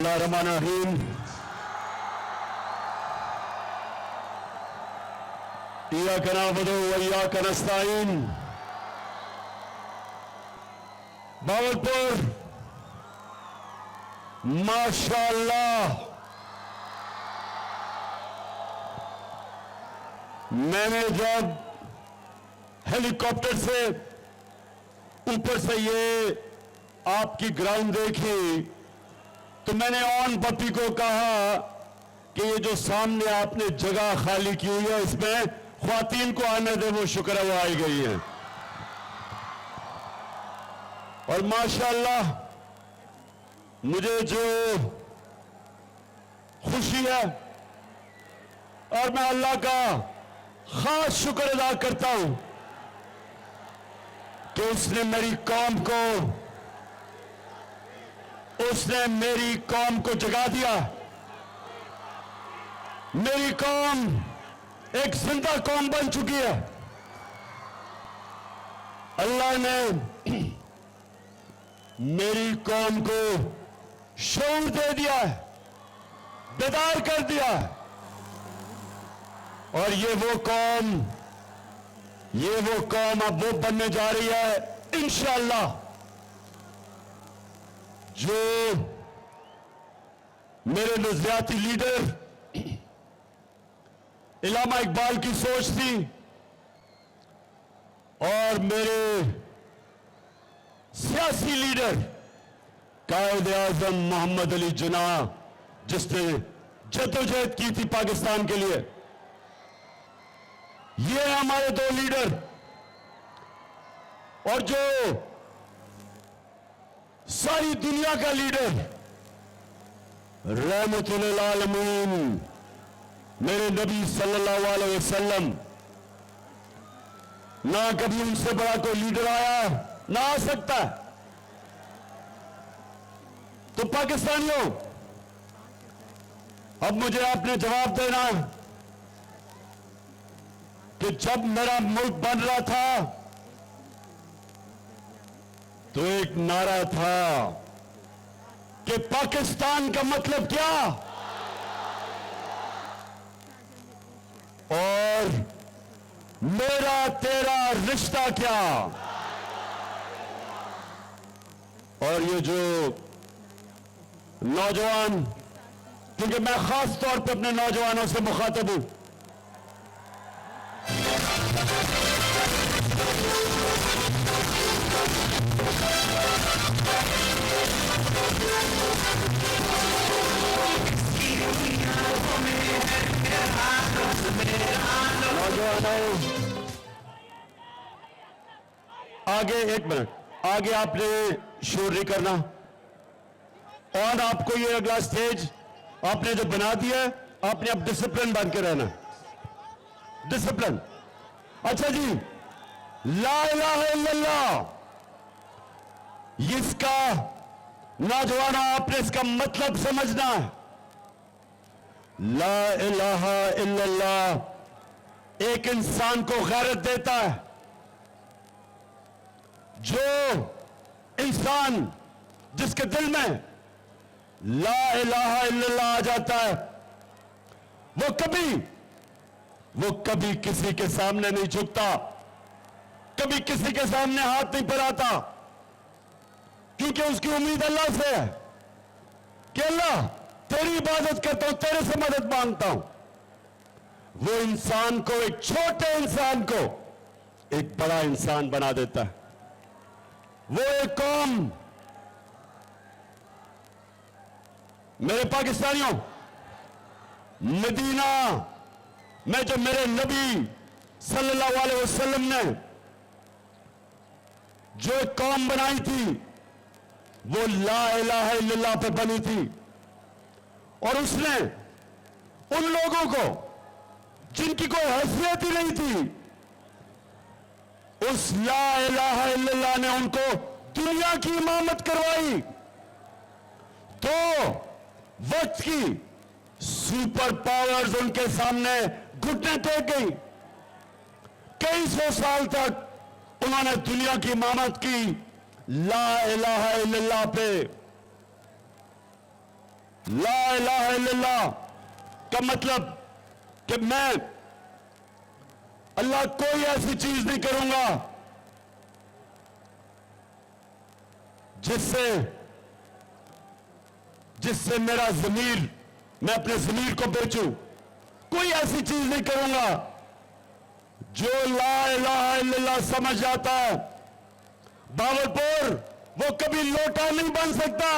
बिस्मिल्लाहिर्रहमानिर्रहीम। इय्याका नअबुदु व इय्याका नस्तईन। भावलपुर माशाअल्लाह, मैंने जब हेलीकॉप्टर से ऊपर से ये आपकी ग्राउंड देखी तो मैंने ऑन पप्पी को कहा कि ये जो सामने आपने जगह खाली की हुई है इसमें ख्वातीन को आने दे, वो शुक्र है वो आई गई है। और माशाअल्लाह मुझे जो खुशी है और मैं अल्लाह का खास शुक्र अदा करता हूं कि उसने मेरी कौम को जगा दिया। मेरी कौम एक जिंदा कौम बन चुकी है। अल्लाह ने मेरी कौम को शऊर दे दिया है, बेदार कर दिया है। और ये वो कौम अब वो बनने जा रही है इंशाअल्लाह जो मेरे नजरियाती लीडर इलामा इकबाल की सोच थी और मेरे सियासी लीडर कायद आजम मोहम्मद अली जिन्ना जिसने जद्दोजहद की थी पाकिस्तान के लिए। ये है हमारे दो लीडर। और जो सारी दुनिया का लीडर रहमतुल लिल आलमीन मेरे नबी सल्लल्लाहु अलैहि वसल्लम, ना कभी उनसे बड़ा कोई लीडर आया ना आ सकता। तो पाकिस्तानियों, अब मुझे आपने जवाब देना कि जब मेरा मुल्क बन रहा था तो एक नारा था कि पाकिस्तान का मतलब क्या और मेरा तेरा रिश्ता क्या। और ये जो नौजवान, क्योंकि मैं खास तौर पे अपने नौजवानों से मुखातब हूं, आगे एक मिनट, आगे आपने शोर नहीं करना। और आपको ये अगला स्टेज आपने जो बना दिया है, आपने अब डिसिप्लिन बन के रहना। डिसिप्लिन। अच्छा जी, ला इलाहा इल्लल्लाह, इसका नौजवानों आपने इसका मतलब समझना है। ला इलाहा इल्लल्लाह एक इंसान को गैरत देता है। जो इंसान जिसके दिल में ला इलाहा इल्लल्लाह आ जाता है वो कभी किसी के सामने नहीं झुकता, कभी किसी के सामने हाथ नहीं फैलाता, क्योंकि उसकी उम्मीद अल्लाह से है कि अल्लाह तेरी इबादत करता हूं, तेरे से मदद मांगता हूं। वो इंसान को, एक छोटे इंसान को एक बड़ा इंसान बना देता है। वो एक कौम, मेरे पाकिस्तानियों, मदीना में जो मेरे नबी सल्लल्लाहु अलैहि वसल्लम ने जो एक कौम बनाई थी वो ला इलाहा इल्लल्लाह पे बनी थी। और उसने उन लोगों को जिनकी कोई हैसियत ही नहीं थी, उस ला इलाहा इल्लल्लाह ने उनको दुनिया की इमामत करवाई। तो वक्त की सुपर पावर्स उनके सामने घुटने टेक गई। कई सौ साल तक उन्होंने दुनिया की इमामत की ला इलाहा इल्लल्लाह पे। ला इलाहा इल्लल्लाह का मतलब कि मैं अल्लाह कोई ऐसी चीज नहीं करूंगा जिससे मेरा ज़मीर, मैं अपने ज़मीर को बेचूं। कोई ऐसी चीज नहीं करूंगा। जो ला इलाहा इल्लल्लाह समझ जाता है बावलपुर, वो कभी लोटा नहीं बन सकता।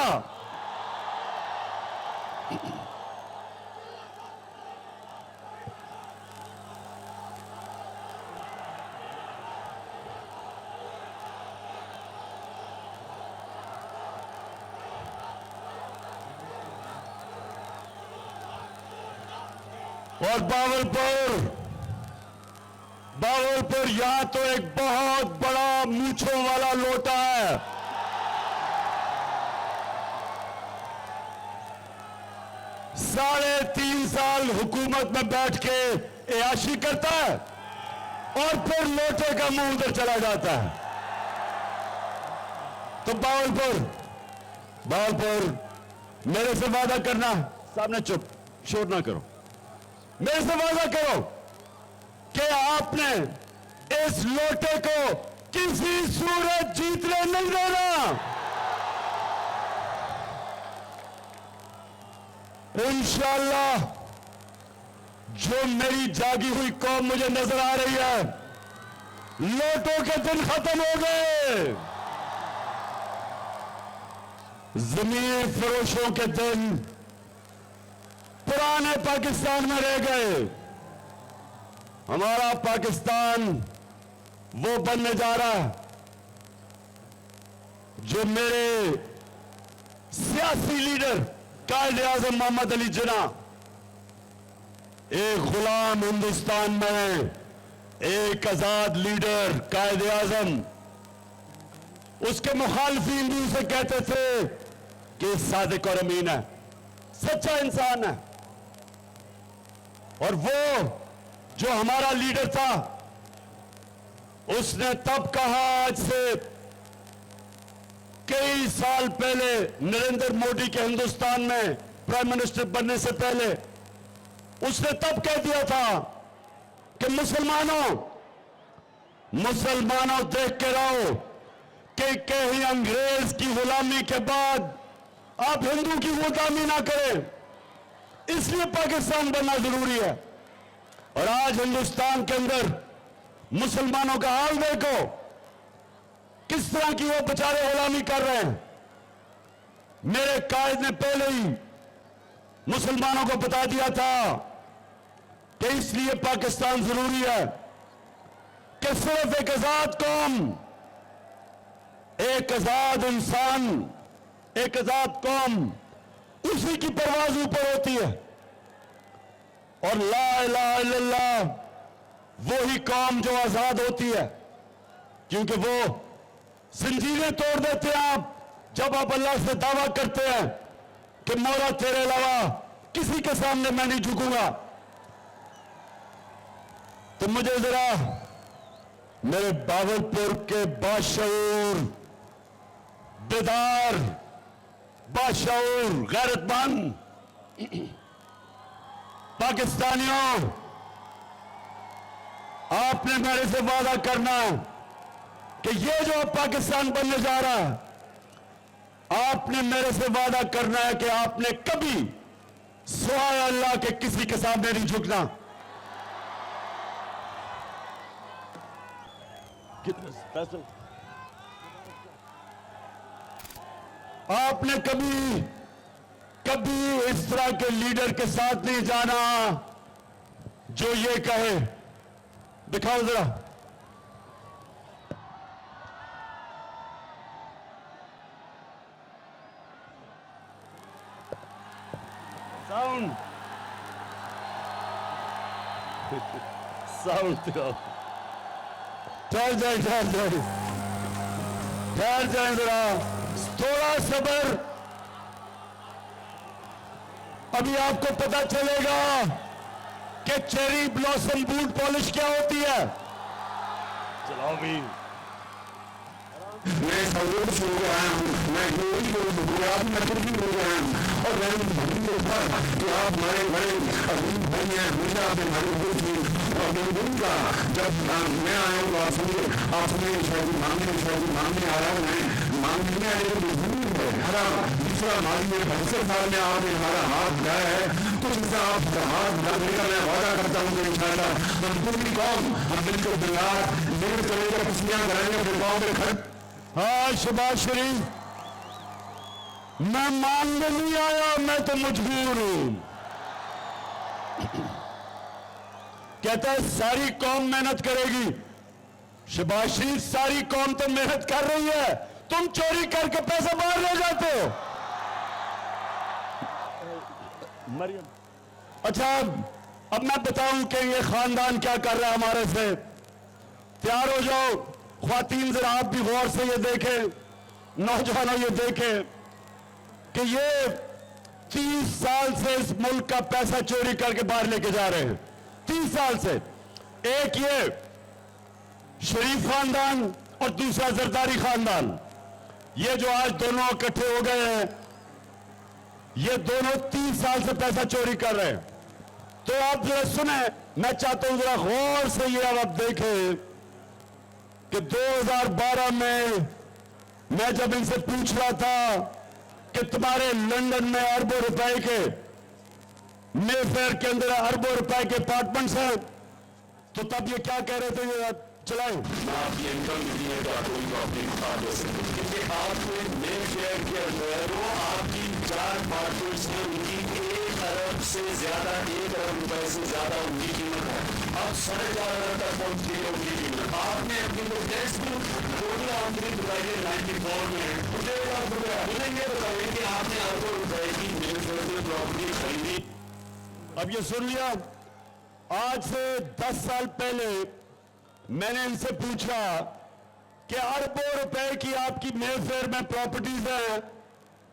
और बावलपुर यहां तो एक बहुत बड़ा मूंछों वाला लोटा है। साढ़े 3 साल हुकूमत में बैठ के एयाशी करता है और फिर लोटे का मुंह उधर चला जाता है। तो बावलपुर मेरे से वादा करना, सामने चुप, शोर ना करो। मेरे से वादा करो कि आपने इस लोटे को किसी सूरत जीतने नहीं देना। इंशाअल्लाह जो मेरी जागी हुई कौम मुझे नजर आ रही है, लोटों के दिन खत्म हो गए, जमीन फरोशों के दिन पुराने पाकिस्तान में रह गए। हमारा पाकिस्तान वो बनने जा रहा है जो मेरे सियासी लीडर कायद-ए-आज़म मोहम्मद अली जिन्ना एक गुलाम हिंदुस्तान में एक आजाद लीडर कायद-ए-आज़म, उसके मुखालफीन भी उसे कहते थे कि सादिक और अमीन है, सच्चा इंसान है। और वो जो हमारा लीडर था, उसने तब कहा, आज से कई साल पहले नरेंद्र मोदी के हिंदुस्तान में प्राइम मिनिस्टर बनने से पहले, उसने तब कह दिया था कि मुसलमानों देख के रहो कि कहीं अंग्रेज की गुलामी के बाद आप हिंदू की गुलामी ना करें, इसलिए पाकिस्तान बनना जरूरी है। और आज हिंदुस्तान के अंदर मुसलमानों का हाल देखो, किस तरह की वो बेचारे गुलामी कर रहे हैं। मेरे कायद ने पहले ही मुसलमानों को बता दिया था कि इसलिए पाकिस्तान जरूरी है कि सिर्फ एक आजाद कौम, एक आजाद इंसान, एक आजाद कौम, उसी की परवाज ऊपर होती है। और ला इलाहा इल्लल्लाह वो ही कौम जो आजाद होती है, क्योंकि वो जंजीरें तोड़ देते हैं आप जब आप अल्लाह से दावा करते हैं कि मौला तेरे अलावा किसी के सामने मैं नहीं झुकूंगा। तो मुझे जरा मेरे बावलपुर के बाशऊर, बेदार, बाशऊर, गैरतमंद पाकिस्तानियों, आपने मेरे से वादा करना कि ये जो अब पाकिस्तान बनने जा रहा है, आपने मेरे से वादा करना है कि आपने कभी सिवाय अल्लाह के किसी के सामने नहीं झुकना। कितने आपने कभी इस तरह के लीडर के साथ नहीं जाना जो ये कहे, दिखाओ जरा, साउंड दिखाओ। ठहर जाए जरा, थोड़ा सब्र। अभी आपको पता चलेगा कि चेरी ब्लॉसम बूट पॉलिश क्या होती है। चलाओ भी, आराम मैं सऊदी से हो गया हूँ, मैं यूएई को गुजरात में तुर्की हो गया हूँ, और मैंने भूमि के ऊपर कि आप हमारे बड़े अजीम भाई हैं, हमेशा आपने हमारी पूछी और उनका जब मैं आया हूँ आपने मांगने आया हूँ, मैं मांगने आने को भूमि है हमारा दूसरा मांगने 25 साल में आपने हमारा हाथ उठाया है, कुछ हिस्सा आप हाथ उठाने का मैं वादा करता हूँ कि इंशाअल्लाह हम पूरी कौम हम मिलकर बिहार मिल चलेगा, खुशियाँ कराएंगे अपने गाँव में खड़े। हाँ शहबाज शरीफ, मैं मांगने नहीं आया, मैं तो मजबूर हूं। कहता है सारी कौम मेहनत करेगी। शहबाज शरीफ, सारी कौम तो मेहनत कर रही है, तुम चोरी करके पैसा बाहर ले जाते हो। मरियम, अच्छा अब मैं बताऊं कि ये खानदान क्या कर रहा है हमारे से। तैयार हो जाओ ख्वातीन, जरा आप भी गौर से ये देखें, नौजवानों ये देखें कि ये 30 साल से इस मुल्क का पैसा चोरी करके बाहर लेके जा रहे हैं। 30 साल से। एक ये शरीफ खानदान और दूसरा जरदारी खानदान, ये जो आज दोनों इकट्ठे हो गए हैं, ये दोनों 30 साल से पैसा चोरी कर रहे हैं। तो आप जरा सुने, मैं चाहता हूं जरा गौर से ये अब आप देखें कि 2012 में मैं जब इनसे पूछ रहा था कि तुम्हारे लंदन में अरबों रुपए के, मेफेयर के अंदर अरबों रुपए के अपार्टमेंट्स हैं, तो तब ये क्या कह रहे थे, ये चलाएं। आप ये इनकम नहीं है तो कोई प्रॉपर्टी खा दे सकते, क्योंकि आपको मेफेयर के अंदर वो आपकी 4 अपार्टमेंट्स हैं, उनकी 1 अरब से ज्यादा, 1 अरब रुपए से ज्यादा उनकी कीमत है। अब 4.5 अरब तक पहुंच गई है उनकी कीमत। आपने अपनी को टैक्स टोटल आमदनी बताइए 94 में 1.5 लाख रुपए मिलेंगे, बताइए कि आपने अरबों रुपए की मेफेयर से प्रॉपर्टी खरीदी। अब ये सुन लिया, आज से 10 साल पहले मैंने इनसे पूछा कि अरबों रुपए की आपकी मेफेयर में प्रॉपर्टीज हैं,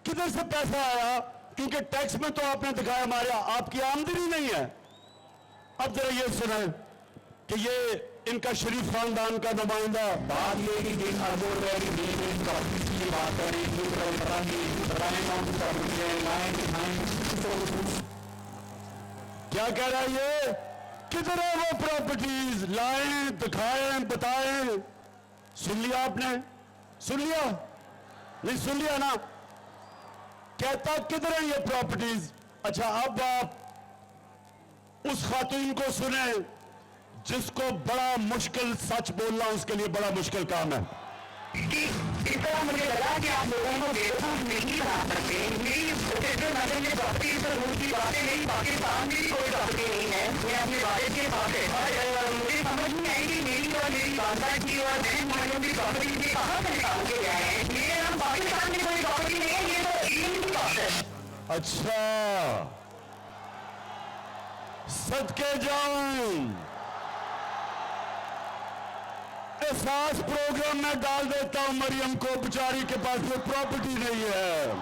किधर से पैसा आया, क्योंकि टैक्स में तो आपने दिखाया हमारे आपकी आमदनी नहीं है। अब जरा ये सुने कि ये इनका शरीफ खानदान का नुमाइंदा बात ये कि जिन अरबों रुपए की मेफेयर प्रॉपर्टी की बात करें, बताने कौन सी प्रॉपर्टी है, लाएं दिखाएं, क्या कह रहा है ये, किधर है वो प्रॉपर्टीज, लाएं दिखाएं बताएं। सुन लिया आपने, सुन लिया नहीं, सुन लिया ना, कहता किधर है ये प्रॉपर्टीज। अच्छा अब आप उस खातून को सुने जिसको बड़ा मुश्किल सच बोलना उसके लिए बड़ा मुश्किल काम है। कि इस तरह मुझे लगा कि आप लोगों को बेवकूफ नहीं बना सकते। मेरी सेंट्रल मैडम ने प्रॉपर्टी पर रूल की बातें नहीं, पाकिस्तान में भी कोई प्रॉपर्टी नहीं है, मैं अपने वालिद के पास है। और मुझे समझ नहीं आई कि मेरी और मेरी वालदा की और बहन भाइयों की प्रॉपर्टी के कहाँ से निकाल के गए हैं। मेरे नाम पाकिस्तान में कोई प्रॉपर्टी नहीं है, ये तो इंडियन की बात है। अच्छा, सदके जाऊं, एहसास प्रोग्राम में डाल देता हूं मरियम को, बेचारी के पास कोई प्रॉपर्टी नहीं है,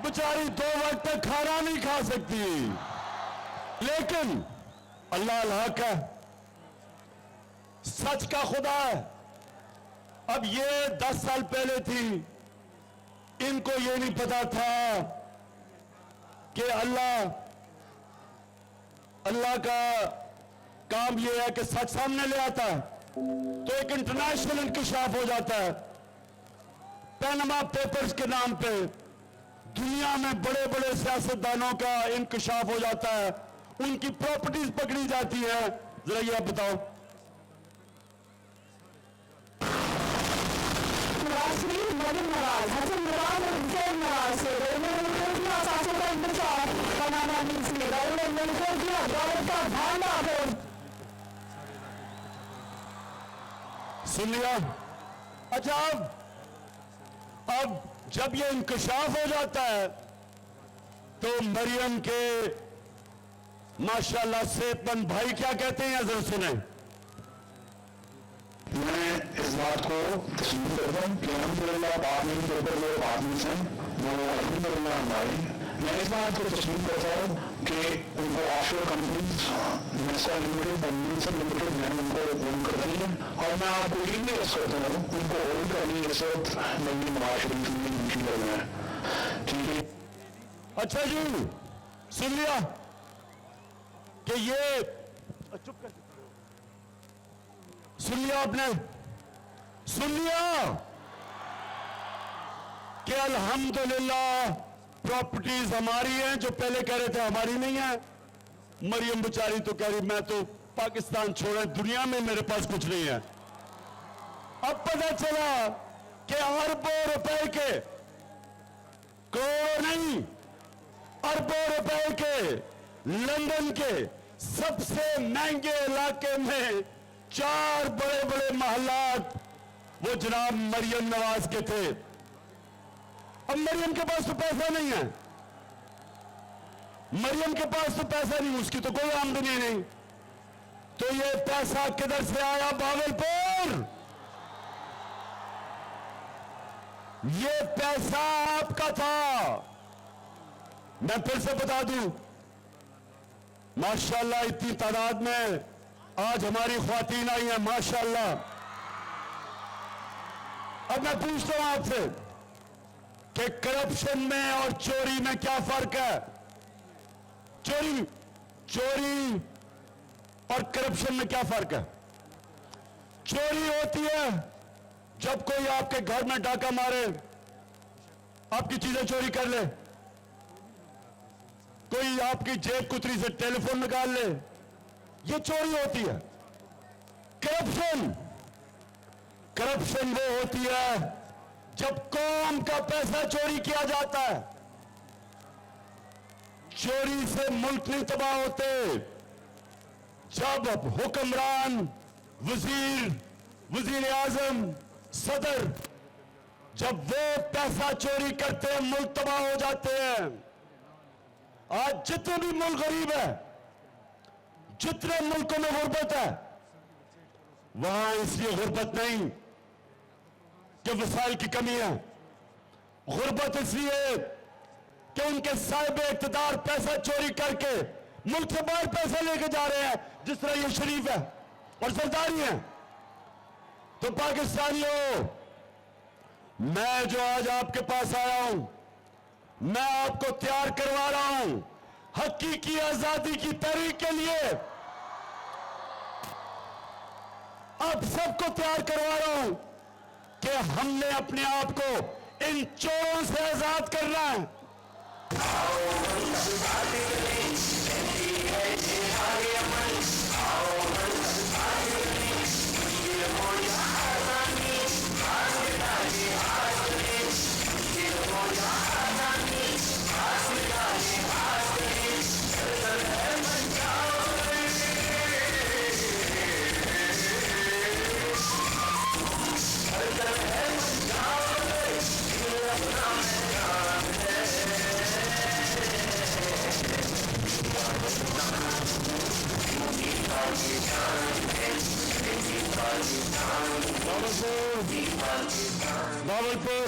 बेचारी 2 वक्त तक खाना नहीं खा सकती, लेकिन अल्लाह हक है, सच का खुदा है। अब ये 10 साल पहले थी, इनको ये नहीं पता था कि अल्लाह का काम ये है कि सच सामने ले आता है तो एक इंटरनेशनल इंकशाफ हो जाता है। पैनामा पेपर्स के नाम पे दुनिया में बड़े बड़े सियासतदानों का इंकशाफ हो जाता है, उनकी प्रॉपर्टीज पकड़ी जाती है। जरा ये आप बताओ। सुन लिया। अच्छा अब जब ये इंकशाफ हो जाता है तो मरियम के माशाल्लाह सेहतमंद भाई क्या कहते हैं, जरा सुने। मैं इस बात को तस्लीम करता हूँ कि अल्हम्दुलिल्लाह बाद में जो आदमी हैं वो अल्हम्दुलिल्लाह हमारी मैं इस बात को तस्लीम करता हूँ कि उनको ऑफशोर कंपनीज नेस्का लिमिटेड और मिल्सन लिमिटेड मैंने उनको ओन कर दी है और मैं आपको ये भी अर्ज करता हूँ उनको ओन करनी इस वक्त नई माशरी में मुमकिन है। ठीक है, अच्छा जी, सुन लिया कि ये चुप कर, सुन लिया आपने, सुन लिया कि अल्हम्दुलिल्लाह प्रॉपर्टीज हमारी हैं। जो पहले कह रहे थे हमारी नहीं है, मरियम बेचारी तो कह रही मैं तो पाकिस्तान छोड़े, दुनिया में मेरे पास कुछ नहीं है। अब पता चला कि अरबों रुपए के, करोड़ों नहीं, अरबों रुपए के लंदन के सबसे महंगे इलाके में 4 बड़े बड़े महलात वो जनाब मरियम नवाज के थे। अब मरियम के पास तो पैसा नहीं है, मरियम के पास तो पैसा नहीं, उसकी तो कोई आमदनी नहीं, तो ये पैसा किधर से आया? भागलपुर। ये पैसा आपका था। मैं फिर से बता दूं, माशाअल्लाह इतनी तादाद में आज हमारी ख्वातीन आई हैं, माशाअल्लाह। अब मैं पूछता हूं आपसे कि करप्शन में और चोरी में क्या फर्क है? चोरी और करप्शन में क्या फर्क है? चोरी होती है जब कोई आपके घर में डाका मारे, आपकी चीजें चोरी कर ले, कोई आपकी जेब कुतरी से टेलीफोन निकाल ले, ये चोरी होती है। करप्शन वो होती है जब कौम का पैसा चोरी किया जाता है। चोरी से मुल्क नहीं तबाह होते। जब हुक्मरान, वजीर आजम, सदर, जब वो पैसा चोरी करते हैं मुल्क तबाह हो जाते हैं। आज जितने भी मुल्क गरीब है, जितने मुल्कों में गुर्बत है, वहां इसलिए गुर्बत नहीं कि वसाइल की कमी है, गुर्बत इसलिए कि उनके साहिब इख्तिदार पैसा चोरी करके मुल्क से बाहर पैसा लेके जा रहे हैं, जिस तरह ये शरीफ है और सरदारी है। तो पाकिस्तानियों, मैं जो आज आपके पास आया हूं, मैं आपको तैयार करवा रहा हूं हकीकी आजादी की तहरीक के लिए। आप सबको तैयार करवा रहा हूं कि हमने अपने आप को इन चोरों से आजाद करना है। भागलपुर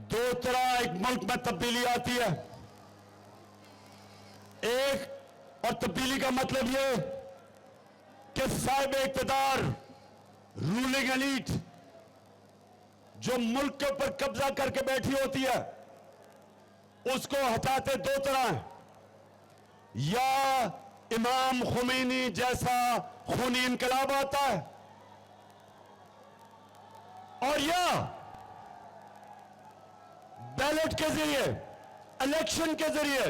दो तरह एक मुल्क में तब्दीली आती है। एक, और तब्दीली का मतलब ये कि साहिब इख्तिदार, रूलिंग एलीट जो मुल्क के ऊपर कब्जा करके बैठी होती है, उसको हटाते दो तरह हैं। या इमाम खुमैनी जैसा खूनी इनकलाब आता है, और या बैलेट के जरिए, इलेक्शन के जरिए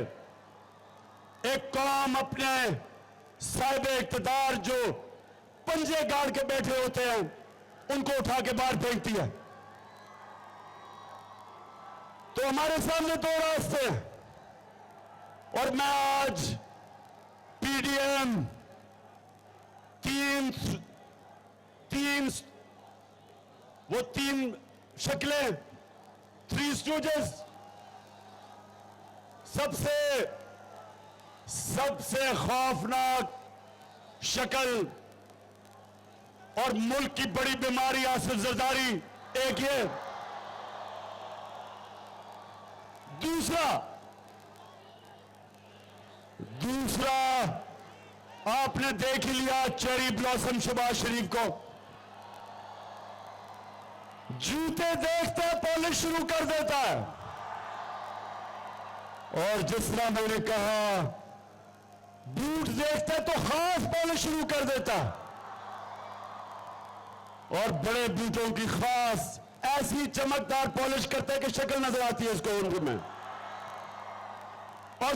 एक कौम अपने साहिब इख्तिदार जो पंजे गाड़ के बैठे होते हैं उनको उठा के बाहर फेंकती है। तो हमारे सामने दो रास्ते हैं, और मैं आज पीडीएम तीन शक्लें, 3 स्टूडेंट्स, सबसे खौफनाक शक्ल और मुल्क की बड़ी बीमारी आसिफ जरदारी, एक ये। दूसरा आपने देख ही लिया चेरी ब्लॉसम शहबाज शरीफ को, जूते देखते पॉलिश शुरू कर देता है, और जिस तरह मैंने कहा बूट देखते तो खास पॉलिश शुरू कर देता है, और बड़े बूटों की खास ऐसी चमकदार पॉलिश करते हैं कि शक्ल नजर आती है इसको उनको में। और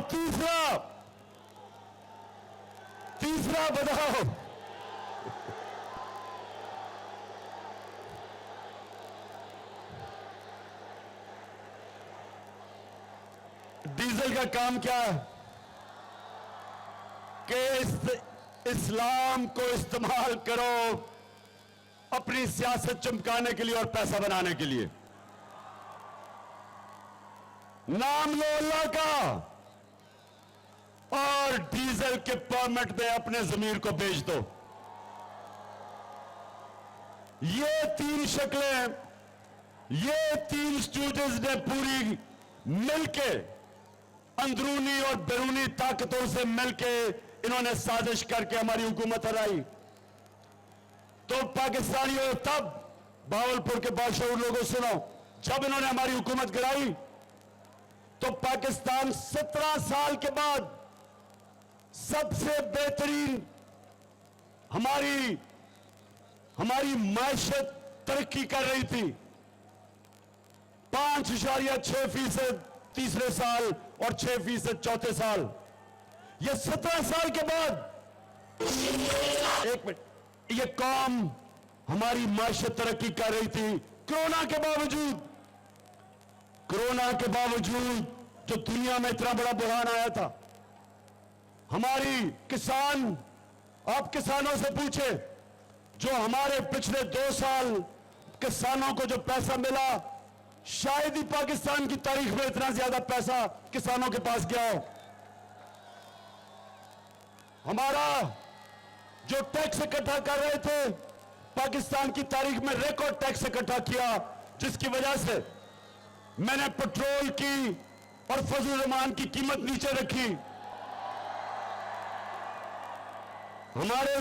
तीसरा बताओ, डीजल का काम क्या है कि इस्लाम को इस्तेमाल करो अपनी सियासत चमकाने के लिए और पैसा बनाने के लिए। नाम लो अल्लाह का और डीजल के परमिट में अपने जमीर को बेच दो। ये तीन शक्लें, ये तीन स्टूडेंट्स ने पूरी मिलके अंदरूनी और बैरूनी ताकतों से मिलके इन्होंने साजिश करके हमारी हुकूमत हराई। तो पाकिस्तानियों, तब भावलपुर के बादशाह लोगों सुनो, जब इन्होंने हमारी हुकूमत गिराई तो पाकिस्तान 17 साल के बाद सबसे बेहतरीन हमारी मायशत तरक्की कर रही थी। 5.6% तीसरे साल और 6% चौथे साल। ये 17 साल के बाद, एक मिनट, ये कौम हमारी मायशत तरक्की कर रही थी कोरोना के बावजूद जो दुनिया में इतना बड़ा बुरहान आया था। हमारी किसान, आप किसानों से पूछे, जो हमारे पिछले 2 साल किसानों को जो पैसा मिला, शायद ही पाकिस्तान की तारीख में इतना ज्यादा पैसा किसानों के पास गया हो। हमारा जो टैक्स इकट्ठा कर रहे थे, पाकिस्तान की तारीख में रिकॉर्ड टैक्स इकट्ठा किया, जिसकी वजह से मैंने पेट्रोल की और फजल रहमान की कीमत नीचे रखी। हमारे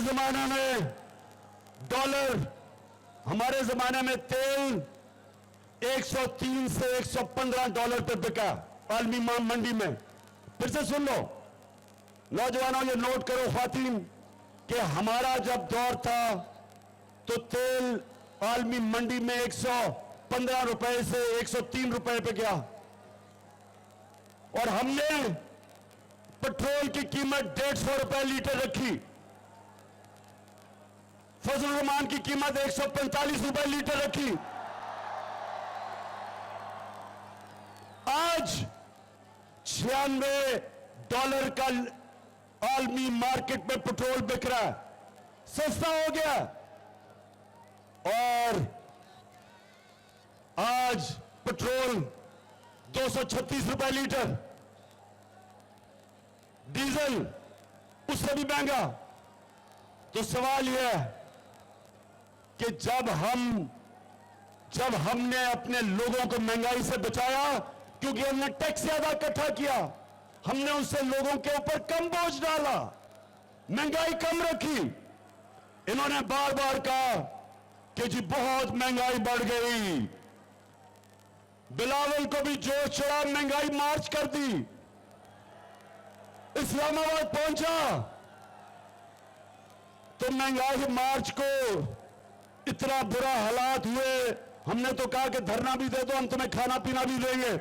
जमाने में तेल 103 से 115 डॉलर पर बिका आलमी मंडी में। फिर से सुन लो नौजवानों, ये नोट करो ख्वातीन, कि हमारा जब दौर था तो तेल आलमी मंडी में 115 रुपए से 103 रुपए पे गया, और हमने पेट्रोल की कीमत 150 रुपए लीटर रखी। फजल रहमान की कीमत 145 रुपए लीटर रखी। आज 96 डॉलर का आलमी मार्केट में पेट्रोल बिक रहा है, सस्ता हो गया। और आज पेट्रोल 236 रुपए लीटर, डीजल उससे भी महंगा। तो सवाल यह है कि जब हमने अपने लोगों को महंगाई से बचाया, क्योंकि हमने टैक्स ज्यादा इकट्ठा किया, हमने उससे लोगों के ऊपर कम बोझ डाला, महंगाई कम रखी। इन्होंने बार बार कहा कि जी बहुत महंगाई बढ़ गई, बिलावल को भी जोश चढ़ा, महंगाई मार्च कर दी, इस्लामाबाद पहुंचा तो महंगाई मार्च को इतना बुरा हालात हुए, हमने तो कहा कि धरना भी दे दो, हम तुम्हें खाना पीना भी देंगे।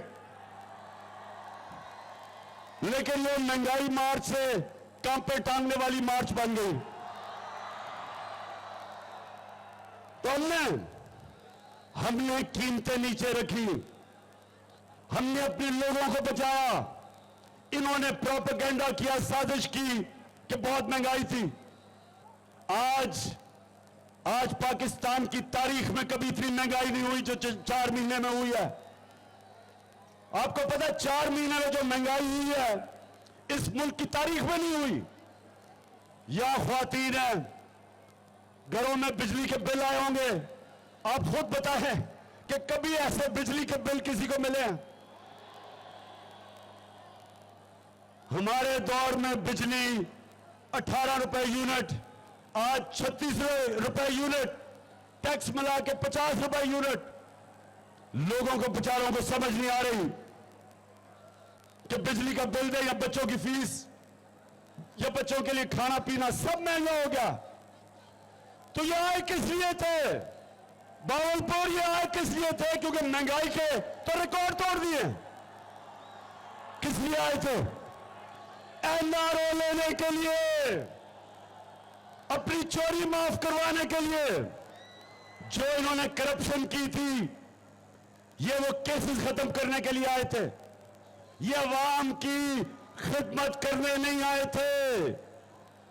लेकिन ये महंगाई मार्च से कांपे टांगने वाली मार्च बन गई। तो हमने कीमतें नीचे रखी, हमने अपने लोगों को बचाया। इन्होंने प्रोपेगेंडा किया, साजिश की कि बहुत महंगाई थी। आज पाकिस्तान की तारीख में कभी इतनी महंगाई नहीं हुई जो 4 महीने में हुई है। आपको पता है 4 महीने में जो महंगाई हुई है इस मुल्क की तारीख में नहीं हुई। या ख्वातीन है, घरों में बिजली के बिल आए होंगे। आप खुद बताएं कि कभी ऐसे बिजली के बिल किसी को मिले हैं? हमारे दौर में बिजली 18 रुपए यूनिट, आज 36 रुपए यूनिट, टैक्स मिला के 50 रुपए यूनिट। लोगों को, बेचारों को समझ नहीं आ रही कि बिजली का बिल दे या बच्चों की फीस या बच्चों के लिए खाना पीना सब महंगा हो गया। तो ये आए किस लिए थे? बावलपुर ये आए किस लिए थे? क्योंकि महंगाई के तो रिकॉर्ड तोड़ दिए। किस लिए आए थे? एनआरओ लेने के लिए, अपनी चोरी माफ करवाने के लिए। जो इन्होंने करप्शन की थी, ये वो केसेस खत्म करने के लिए आए थे। ये अवाम की खिदमत करने नहीं आए थे।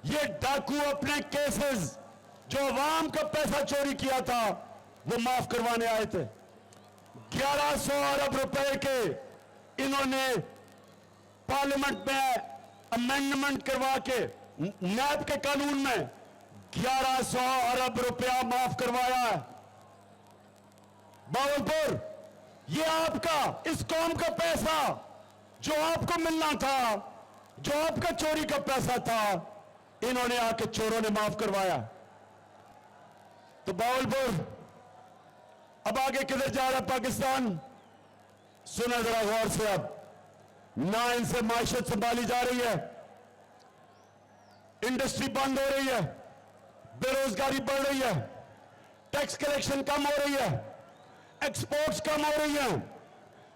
ये डाकू अपने केसेस, जो अवाम का पैसा चोरी किया था, वो माफ करवाने आए थे। 1100 अरब रुपए के इन्होंने पार्लियामेंट में अमेंडमेंट करवा के नैब के कानून में 1100 अरब रुपया माफ करवाया है। बावलपुर, ये आपका, इस कौम का पैसा जो आपको मिलना था, जो आपका चोरी का पैसा था, इन्होंने आके चोरों ने माफ करवाया। तो बावलपुर अब आगे किधर जा रहा है पाकिस्तान? सुना जरा गौर से। अब ना इनसे माइशत संभाली जा रही है, इंडस्ट्री बंद हो रही है, बेरोजगारी बढ़ रही है, टैक्स कलेक्शन कम हो रही है, एक्सपोर्ट्स कम हो रही है,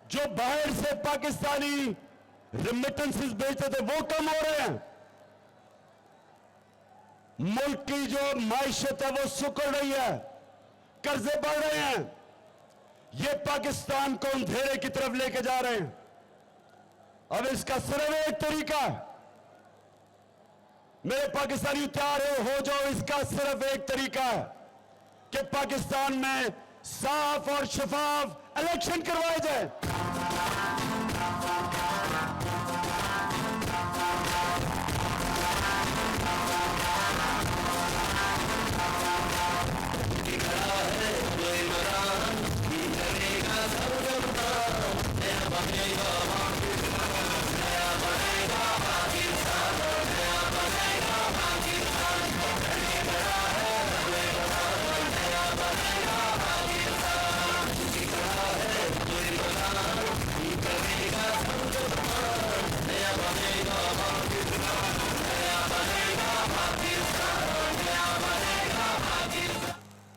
जो बाहर से पाकिस्तानी रिमिटेंसेस भेजते थे वो कम हो रहे हैं। मुल्क की जो माइशत है वो सिकुड़ रही है, कर्जे बढ़ रहे हैं। ये पाकिस्तान को अंधेरे की तरफ लेके जा रहे हैं। अब इसका सिर्फ एक तरीका है, मेरे पाकिस्तानी तैयार हो जाओ। इसका सिर्फ एक तरीका है कि पाकिस्तान में साफ और शफाफ इलेक्शन करवाए जाए।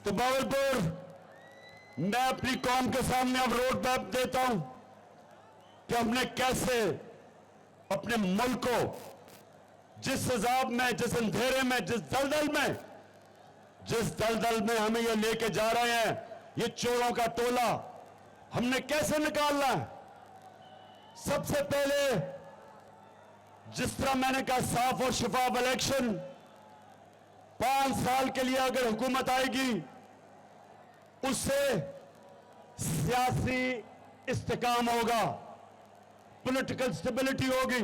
तो बावलपुर, मैं अपनी कौम के सामने अब रोड मैप देता हूं कि हमने कैसे अपने मुल्क को जिस अजाब में, जिस अंधेरे में, जिस दलदल में हमें ये लेके जा रहे हैं, ये चोरों का टोला, हमने कैसे निकालना है। सबसे पहले, जिस तरह मैंने कहा, साफ और शफाफ इलेक्शन। 5 साल के लिए अगर हुकूमत आएगी, उससे सियासी इस्तेकाम होगा, पॉलिटिकल स्टेबिलिटी होगी।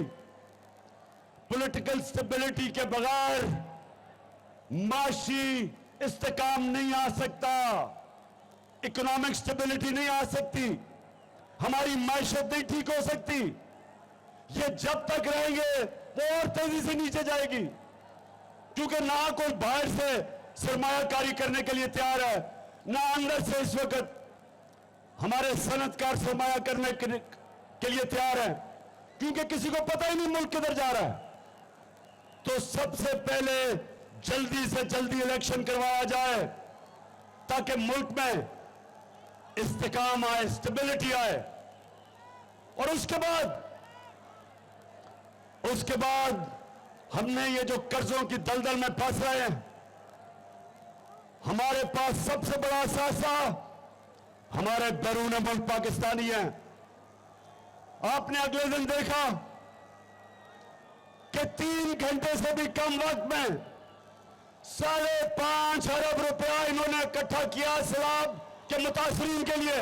पॉलिटिकल स्टेबिलिटी के बगैर माशी इस्तेकाम नहीं आ सकता, इकोनॉमिक स्टेबिलिटी नहीं आ सकती, हमारी मायशत नहीं ठीक हो सकती। ये जब तक रहेंगे वो और तेजी से नीचे जाएगी, क्योंकि ना कोई बाहर से सरमायाकारी करने के लिए तैयार है, ना अंदर से इस वक्त हमारे सनतकार सरमाया करने के लिए तैयार है, क्योंकि किसी को पता ही नहीं मुल्क किधर जा रहा है। तो सबसे पहले जल्दी से जल्दी इलेक्शन करवाया जाए, ताकि मुल्क में इस्तेकाम आए, स्टेबिलिटी आए। और उसके बाद हमने ये जो कर्जों की दलदल में फंस रहे हैं, हमारे पास सबसे बड़ा असासा हमारे बैरून मुल्क पाकिस्तानी हैं। आपने अगले दिन देखा कि 3 घंटे से भी कम वक्त में 5.5 अरब रुपया इन्होंने इकट्ठा किया सैलाब के मुतासरीन के लिए।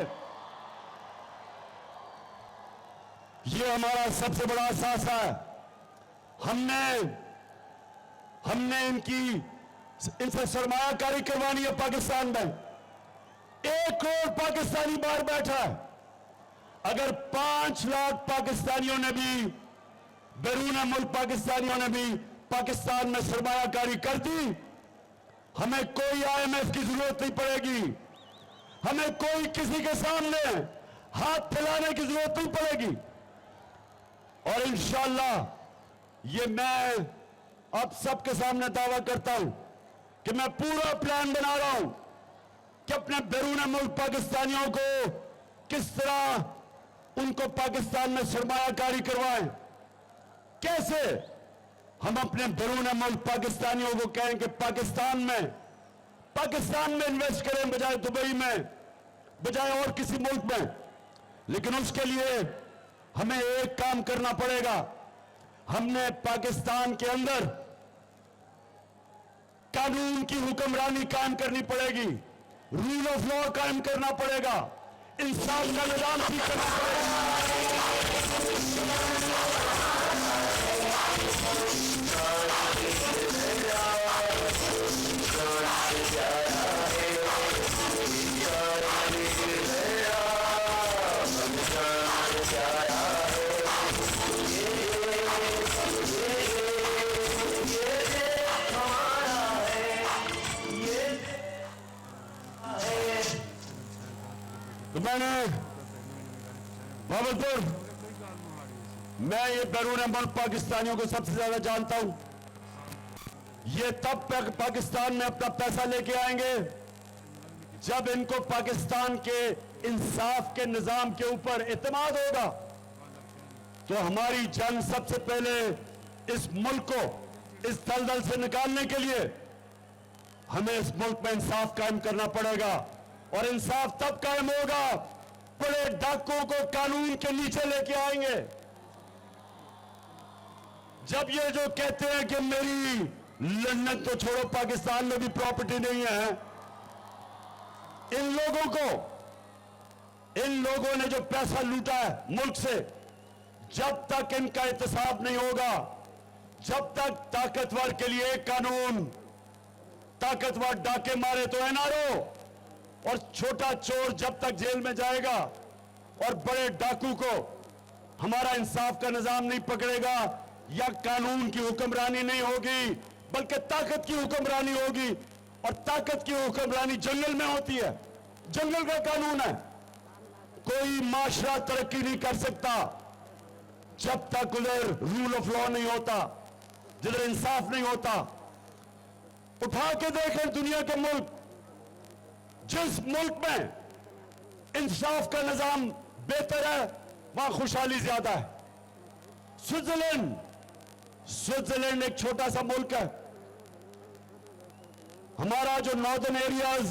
ये हमारा सबसे बड़ा असासा है। हमने इनकी इनसे सरमायाकारी करवानी है पाकिस्तान में। 1 करोड़ पाकिस्तानी बाहर बैठा है। अगर 5 लाख पाकिस्तानियों ने भी, बैरून मुल्क पाकिस्तानियों ने भी पाकिस्तान में सरमायाकारी कर दी, हमें कोई IMF की जरूरत नहीं पड़ेगी, हमें कोई किसी के सामने हाथ फैलाने की जरूरत नहीं पड़ेगी। और इंशाअल्लाह ये मैं आप सबके सामने दावा करता हूं कि मैं पूरा प्लान बना रहा हूं कि अपने बैरून मुल्क पाकिस्तानियों को किस तरह उनको पाकिस्तान में सरमायाकारी करवाएं। कैसे हम अपने बैरून मुल्क पाकिस्तानियों को कहें कि पाकिस्तान में इन्वेस्ट करें बजाय दुबई में, बजाय और किसी मुल्क में। लेकिन उसके लिए हमें एक काम करना पड़ेगा। हमने पाकिस्तान के अंदर कानून की हुक्मरानी कायम करनी पड़ेगी, रूल ऑफ लॉ कायम करना पड़ेगा, इंसाफ का निजाम ठीक करना पड़ेगा। तो मैंने भावलपुर, मैं ये बैरून मुल्क पाकिस्तानियों को सबसे ज्यादा जानता हूं। ये तब पाकिस्तान में अपना पैसा लेके आएंगे जब इनको पाकिस्तान के इंसाफ के निजाम के ऊपर इत्मीनान होगा। तो हमारी जंग सबसे पहले इस मुल्क को इस दलदल से निकालने के लिए हमें इस मुल्क में इंसाफ कायम करना पड़ेगा। और इंसाफ तब कायम होगा बड़े डाकुओं को कानून के नीचे लेके आएंगे। जब ये जो कहते हैं कि मेरी लंदन तो छोड़ो, पाकिस्तान में भी प्रॉपर्टी नहीं है, इन लोगों ने जो पैसा लूटा है मुल्क से, जब तक इनका एहतसाब नहीं होगा, जब तक ताकतवर के लिए कानून, ताकतवर डाके मारे तो NRO, और छोटा चोर जब तक जेल में जाएगा और बड़े डाकू को हमारा इंसाफ का निजाम नहीं पकड़ेगा, या कानून की हुक्मरानी नहीं होगी बल्कि ताकत की हुक्मरानी होगी। और ताकत की हुक्मरानी जंगल में होती है, जंगल का कानून है। कोई माशरा तरक्की नहीं कर सकता जब तक उधर रूल ऑफ लॉ नहीं होता, जिधर इंसाफ नहीं होता। उठा के देखें दुनिया के मुल्क, जिस मुल्क में इंसाफ का निजाम बेहतर है वहां खुशहाली ज्यादा है। स्विट्जरलैंड एक छोटा सा मुल्क है। हमारा जो नॉर्दर्न एरियाज,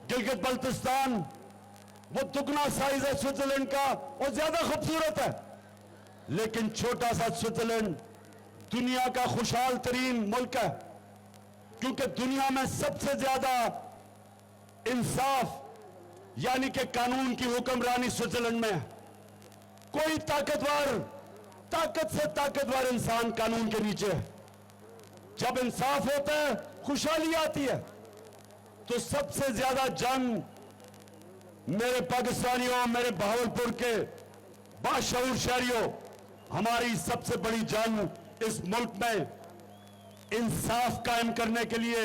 गिलगित बल्तिस्तान, वो दुगना साइज है स्विट्जरलैंड का और ज्यादा खूबसूरत है। लेकिन छोटा सा स्विट्जरलैंड दुनिया का खुशहाल तरीन मुल्क है, क्योंकि दुनिया में सबसे ज्यादा इंसाफ यानी कि कानून की हुक्मरानी स्विट्जरलैंड में है। कोई ताकत से ताकतवर इंसान कानून के नीचे है। जब इंसाफ होता है खुशहाली आती है। तो सबसे ज्यादा जंग मेरे पाकिस्तानियों, मेरे बहावलपुर के बाशऊर शहरियों, हमारी सबसे बड़ी जंग इस मुल्क में इंसाफ कायम करने के लिए,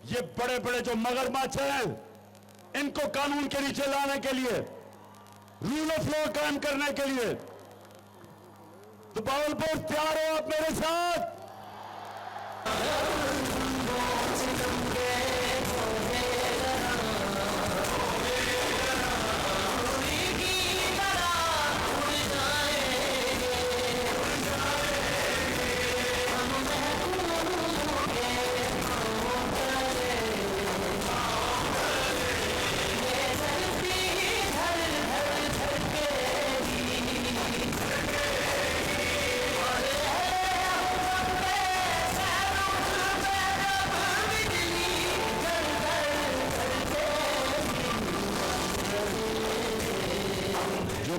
ये बड़े बड़े जो मगरमच्छ हैं इनको कानून के नीचे लाने के लिए, रूल ऑफ लॉ कायम करने के लिए। तो बहावलपुर तैयार हो आप मेरे साथ?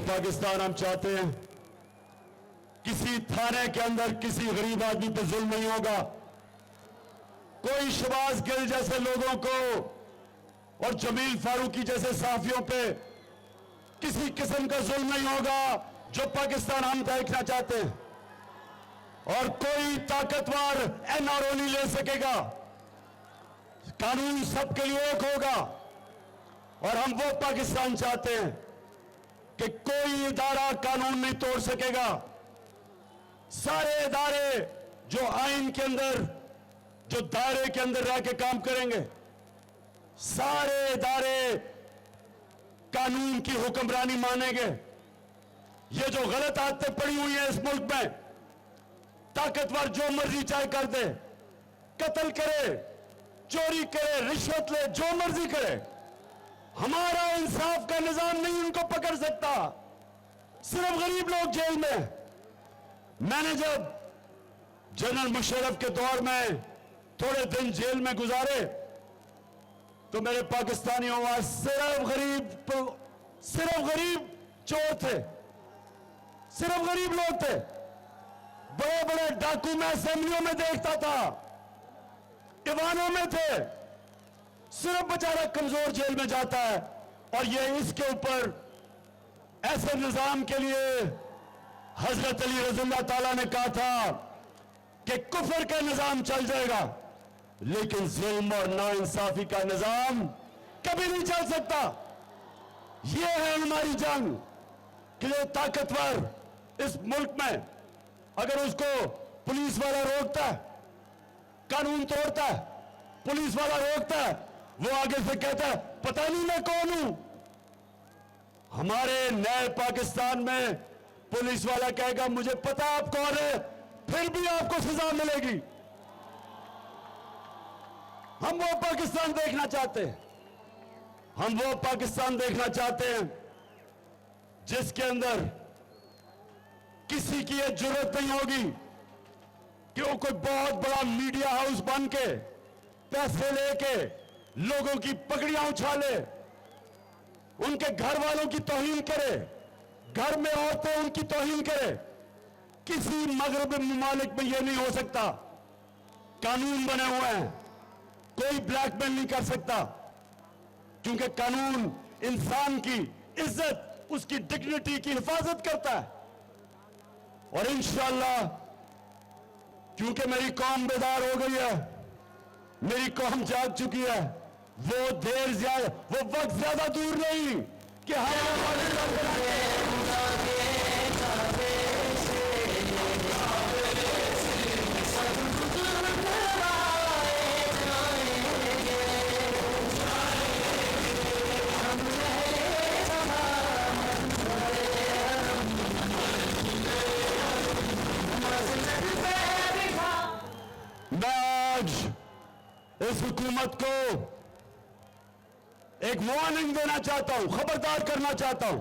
पाकिस्तान हम चाहते हैं, किसी थाने के अंदर किसी गरीब आदमी पर जुल्म नहीं होगा, कोई शहबाज गिल जैसे लोगों को और जमील फारूकी जैसे सहाफियों पे किसी किस्म का जुल्म नहीं होगा, जो पाकिस्तान हम देखना चाहते हैं। और कोई ताकतवर एनआरओ नहीं ले सकेगा। कानून सबके लिए एक होगा और हम वो पाकिस्तान चाहते हैं कि कोई इदारा कानून नहीं तोड़ सकेगा। सारे इदारे जो आइन के अंदर, जो दायरे के अंदर रह के काम करेंगे, सारे इदारे कानून की हुक्मरानी मानेंगे। ये जो गलत आदतें पड़ी हुई हैं इस मुल्क में, ताकतवर जो मर्जी चाहे कर दे, कत्ल करे, चोरी करे, रिश्वत ले, जो मर्जी करे, हमारा इंसाफ का निजाम नहीं उनको पकड़ सकता। सिर्फ गरीब लोग जेल में। मैंने जब जनरल मुशर्रफ के दौर में थोड़े दिन जेल में गुजारे तो मेरे पाकिस्तानियों वहां सिर्फ गरीब चोर थे, सिर्फ गरीब लोग थे। बड़े बड़े डाकू मैं असेंबलियों में देखता था, ईवानों में थे। सिर्फ बेचारा कमजोर जेल में जाता है। और ये इसके ऊपर ऐसे निजाम के लिए हजरत अली रज़ियल्लाहु ताला ने कहा था कि कुफर का निजाम चल जाएगा, लेकिन जुल्म और नाइंसाफी का निजाम कभी नहीं चल सकता। ये है हमारी जंग कि जो ताकतवर इस मुल्क में, अगर उसको पुलिस वाला रोकता है, कानून तोड़ता है, पुलिस वाला रोकता है, वो आगे से कहता है पता नहीं मैं कौन हूं। हमारे नए पाकिस्तान में पुलिस वाला कहेगा मुझे पता आप कौन है, फिर भी आपको सजा मिलेगी। हम वो पाकिस्तान देखना चाहते हैं। हम वो पाकिस्तान देखना चाहते हैं जिसके अंदर किसी की यह जरूरत नहीं होगी कि वो कोई बहुत बड़ा मीडिया हाउस बन के पैसे लेके लोगों की पगड़ियां उछाले, उनके घर वालों की तौहीन करे, घर में औरतें उनकी तौहीन करे। किसी मगरबी ममालिक में यह नहीं हो सकता। कानून बने हुए हैं, कोई ब्लैकमेल नहीं कर सकता, क्योंकि कानून इंसान की इज्जत, उसकी डिग्निटी की हिफाजत करता है। और इंशाअल्लाह, क्योंकि मेरी कौम बेदार हो गई है, मेरी कौम जाग चुकी है, वो वक्त ज्यादा दूर नहीं कि इस हुकूमत को एक वार्निंग देना चाहता हूं, खबरदार करना चाहता हूं।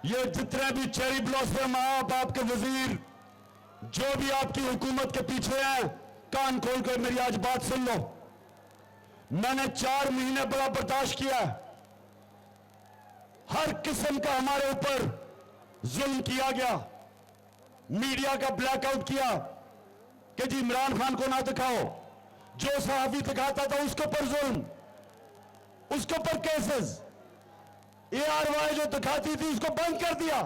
ये जितने भी चेरी ब्लॉसम आप, आपके वजीर, जो भी आपकी हुकूमत के पीछे हैं, कान खोलकर मेरी आज बात सुन लो। मैंने 4 महीने बड़ा बर्दाश्त किया, हर किस्म का हमारे ऊपर जुल्म किया गया, मीडिया का ब्लैकआउट किया कि जी इमरान खान को ना दिखाओ, जो सहाफी दिखाता था उसके ऊपर जुल्म, उसके ऊपर केसेस, ARY जो दिखाती थी उसको बंद कर दिया।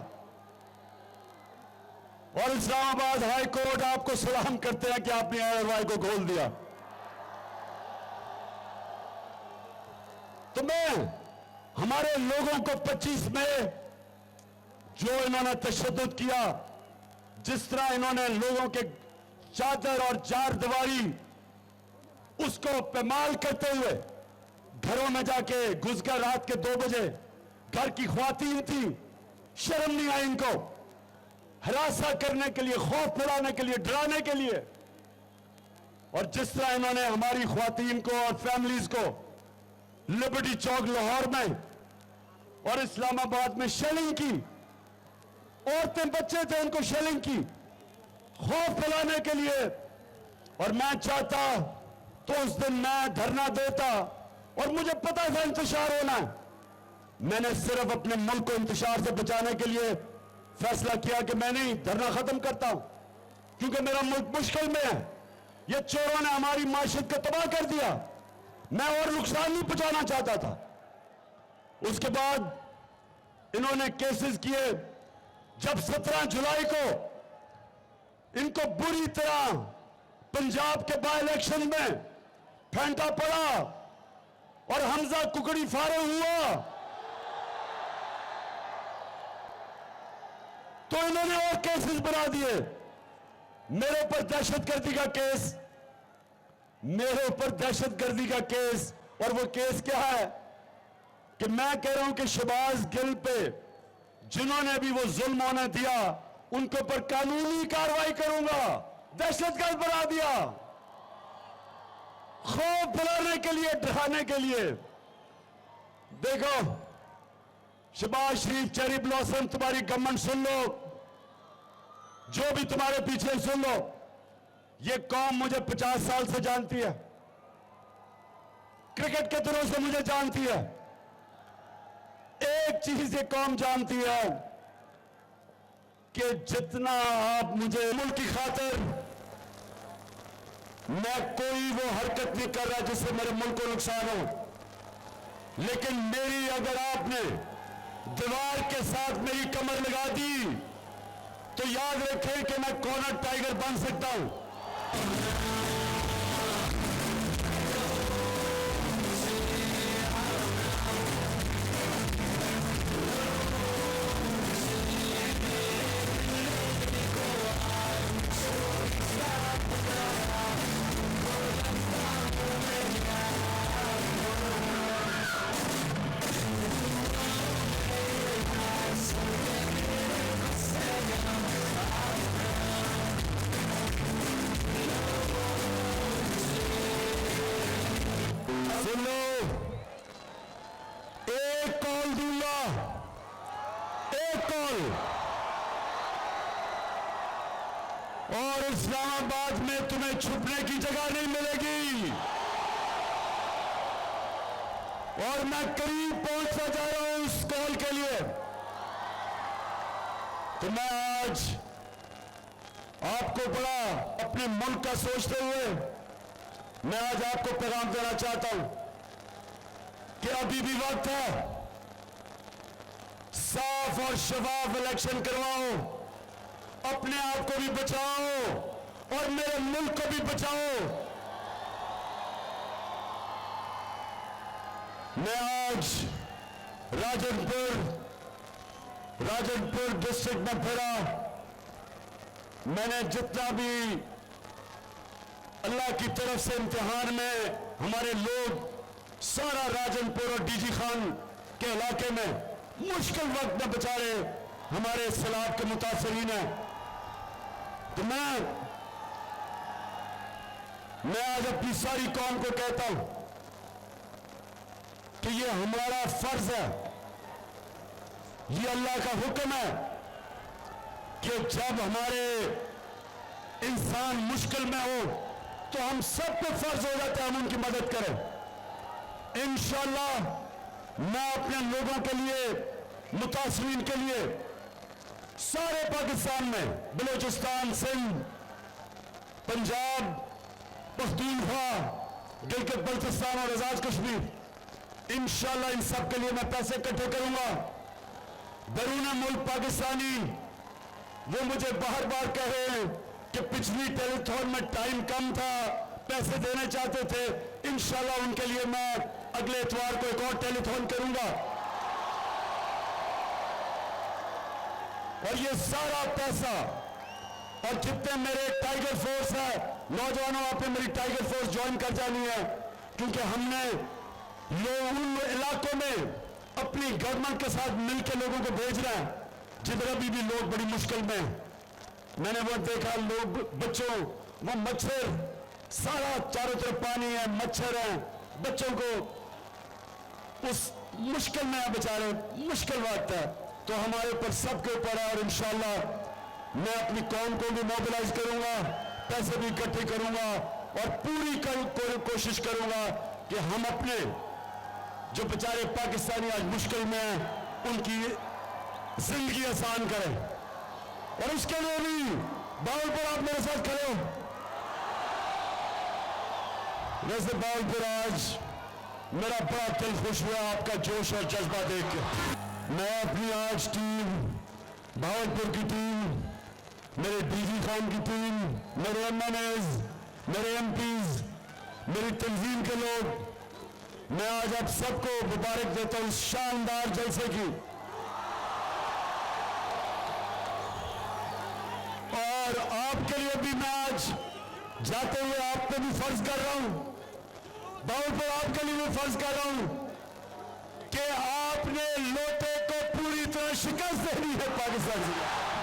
और इस्लामाबाद हाई कोर्ट आपको सलाम करते हैं कि आपने ARY को खोल दिया। तो मैं हमारे लोगों को 25 में जो इन्होंने तशद्दुद किया, जिस तरह इन्होंने लोगों के चादर और चार दीवारी उसको पैमाल करते हुए घरों में जाके घुस कर रात के 2 बजे, घर की ख्वातीन थी, शर्म नहीं आई इनको, हरासा करने के लिए, खौफ फैलाने के लिए, डराने के लिए। और जिस तरह इन्होंने हमारी ख्वातीन को और फैमिलीज को लिबर्टी चौक लाहौर में और इस्लामाबाद में शेलिंग की, औरतें बच्चे थे उनको शेलिंग की, खौफ फैलाने के लिए। और मैं चाहता तो उस दिन मैं धरना देता, और मुझे पता था इंतशार होना है। मैंने सिर्फ अपने मुल्क को इंतशार से बचाने के लिए फैसला किया कि मैं नहीं, धरना खत्म करता हूं। क्योंकि मेरा मुल्क मुश्किल में है। ये चोरों ने हमारी माशियत को तबाह कर दिया। मैं और नुकसान नहीं पहुंचाना चाहता था। उसके बाद इन्होंने केसेस किए। जब 17 जुलाई को इनको बुरी तरह पंजाब के बाय इलेक्शन में फेंटा पड़ा और हमजा कुकड़ी फारे हुआ, तो इन्होंने और केसेस बना दिए। मेरे ऊपर दहशतगर्दी का केस, मेरे ऊपर दहशतगर्दी का केस। और वो केस क्या है कि मैं कह रहा हूं कि शहबाज गिल पे जिन्होंने भी वो जुल्म होने दिया उनके ऊपर कानूनी कार्रवाई करूंगा। दहशतगर्द बना दिया, खौफ फैलाने के लिए, डराने के लिए। देखो शहबाज शरीफ, चेरी ब्लॉसम, तुम्हारी गवर्नमेंट सुन लो, जो भी तुम्हारे पीछे सुन लो। ये कौम मुझे 50 साल से जानती है, क्रिकेट के दिनों से मुझे जानती है। एक चीज ये कौम जानती है कि जितना आप मुझे मुल्क की खातिर, मैं कोई वो हरकत नहीं कर रहा जिससे मेरे मुल्क को नुकसान हो, लेकिन मेरी अगर आपने दीवार के साथ मेरी कमर लगा दी तो याद रखें कि मैं कॉर्नर टाइगर बन सकता हूं। और इस्लामाबाद में तुम्हें छुपने की जगह नहीं मिलेगी। और मैं करीब पहुंचता जा रहा हूं उस कॉल के लिए। तो मैं आज आपको बड़ा अपने मुल्क का सोचते हुए मैं आज आपको पैगाम देना चाहता हूं कि अभी भी वक्त है। साफ और शफाफ इलेक्शन करवाओ, अपने आप को भी बचाओ और मेरे मुल्क को भी बचाओ। मैं आज राजनपुर डिस्ट्रिक्ट में फिरा। मैंने जितना भी अल्लाह की तरफ से इम्तिहान में हमारे लोग सारा राजनपुर और डीजी खान के इलाके में मुश्किल वक्त में बेचारे हमारे सैलाब के मुतासरीन हैं। तो मैं आज अपनी सारी कौम को कहता हूं कि ये हमारा फर्ज है, ये अल्लाह का हुक्म है कि जब हमारे इंसान मुश्किल में हो तो हम सब पे फर्ज हो जाता है हम उनकी मदद करें। इंशाअल्लाह मैं अपने लोगों के लिए, मुतासरीन के लिए सारे पाकिस्तान में, बलूचिस्तान, सिंध, पंजाब, पख्तूनख्वा, गिलगित बल्तिस्तान और आजाद कश्मीर, इंशाअल्लाह इन सब के लिए मैं पैसे इकट्ठे करूंगा। बैरून मुल्क पाकिस्तानी वो मुझे बार बार कह रहे हैं कि पिछली टेलीथॉन में टाइम कम था, पैसे देना चाहते थे। इंशाअल्लाह उनके लिए मैं अगले इतवार को एक और टेलीथॉन करूंगा और ये सारा पैसा और जितने मेरे टाइगर फोर्स है, नौजवानों आपने मेरी टाइगर फोर्स ज्वाइन कर जानी है, क्योंकि हमने उन इलाकों में अपनी गवर्नमेंट के साथ मिलकर लोगों को भेजना है जिधर अभी भी लोग बड़ी मुश्किल में हैं। मैंने वो देखा, लोग, बच्चों, वो मच्छर, सारा चारों तरफ पानी है, मच्छर है, बच्चों को उस मुश्किल में है, बेचारे मुश्किल वक्त है। तो हमारे ऊपर, सबके ऊपर है और इंशाअल्लाह मैं अपनी कौम को भी मोबिलाइज करूंगा, पैसे भी इकट्ठे करूंगा और पूरी कोशिश करूंगा कि हम अपने जो बेचारे पाकिस्तानी आज मुश्किल में हैं उनकी जिंदगी आसान करें। और उसके लिए भी बावलपुर आप मेरे साथ खड़े हो। वैसे बावलपुर आज मेरा बड़ा दिल खुश हुआ आपका जोश और जज्बा देख के। मैं अपनी आज टीम, भावलपुर की टीम, मेरे डीजी खान की टीम, मेरे एमएनएज, मेरे एमपीज, मेरी तंजीम के लोग, मैं आज आप सबको मुबारक देता हूं शानदार जलसे की। और आपके लिए भी मैं आज जाते हुए आपको भी फर्ज कर रहा हूं, बावलपुर आपके लिए भी फर्ज कर रहा हूं कि आपने लोटे को पूरी तरह शिकस्त देनी है पाकिस्तान से।